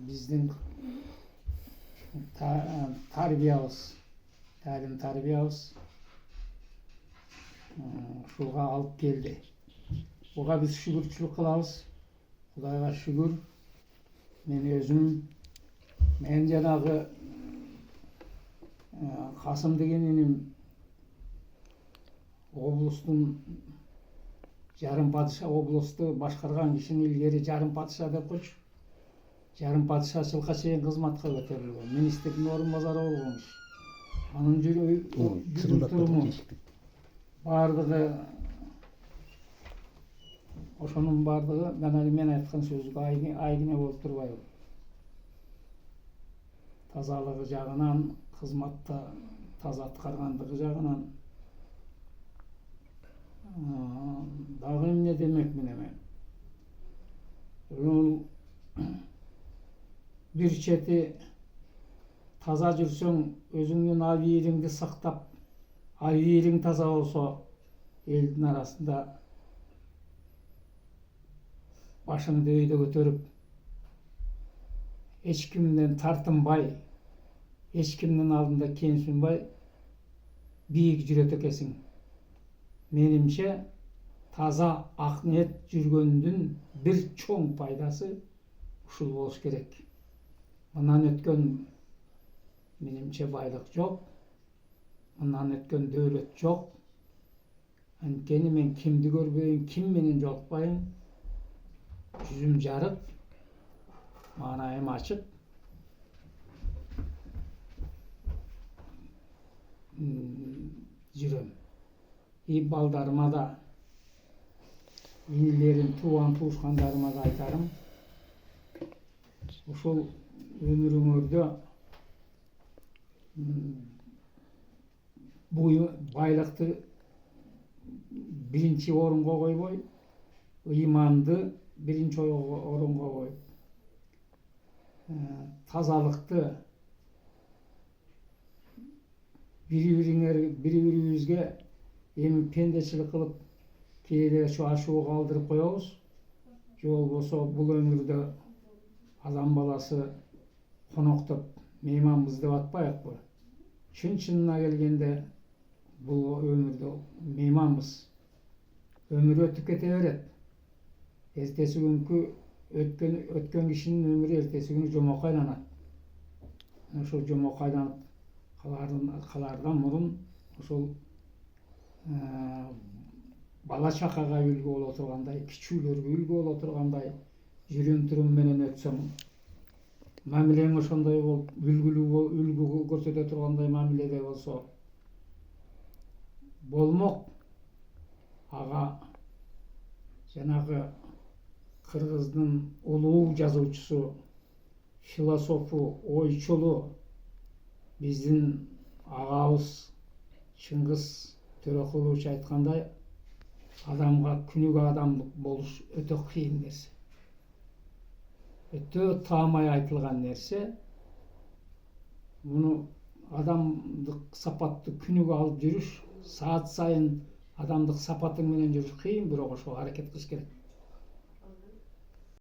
биздин тарбиябыз, ta'lim tarбиябыз ушуга алып келди. Буга биз шүгүрчүлүк кылабыз. Кудайга шүгүр. Мен жанагы Касым деген иним облустун жарым падыша, облусту башкарган кишини илгери жарым падыша деп койчу. Жарым падышачылыкка чейин кызматка көтөрүлгөн. Министрдин орун базары болгон киши. Анын жүрүм-туруму бардыгы ошонун бардыгы мен айткан сөзгө айгине болуп турбайбы? Тазалыгы жагынан, кызматта таза аткаргандыгы жагынан дагы эмне демекмин эми? Бир чети таза жүрсөң, өзүңдүн абийириңди сактап, абийириң таза болсо, элдин арасында башыңды өйдө көтөрүп, эч кимден тартынбай, эч кимдин алдында кемсинбай, бийик жүрөт экенсиң. Менимче, таза ак ниет жүргөндүн бир чоң пайдасы ушул болуш керек. Мындан өткөн менимче байлык жок, мындан өткөн дөөлөт жок. Анткени мен кимди көрбөйүн, ким менен жолукпайын, жүзүм жарык, маанайым ачык. Жүрөм. Балдарыма да, инилерим, туушкандарыма да айтарым. Ушул өмүрүңөрдө байлыкты биринчи орунга койбой, ыйманды биринчи орунга коюп, тазалыкты бири-бирибизге эми пендечилик кылып кээде ашуу калтырып коебуз. Же болбосо бул өмүрдө адам баласы коноктоп мейманбыз деп атпайбыкпы? Чын-чынына келгенде бул өмүрдө мейманбыз. Өмүр өтүп кете берет. Эртеси күнкү өткөн кишинин өмүрү эртеси күнү жомокко айланат. Ошол жомокко айланып калаардан мурун ошол бала чакага үлгү боло тургандай, кичүүлөргө үлгү боло тургандай жүрүм-турум менен өтсөң, мамилең ошондой болуп, үлгү көрсөтө тургандай мамиледе болсо болмок. Ага жанагы кыргыздын улуу жазуучусу, философу, ойчулу биздин агабыз Чыңгыз Төрөкулович айткандай, адамга күнүгө адамдык болуш өтө кыйын нерсе. Өтө таамай айтылган нерсе. Муну адамдык сапатты күнүгө алып жүрүш, саат сайын адамдык сапатың менен жүрүш кыйын, бирок ошого аракет кылыш керек.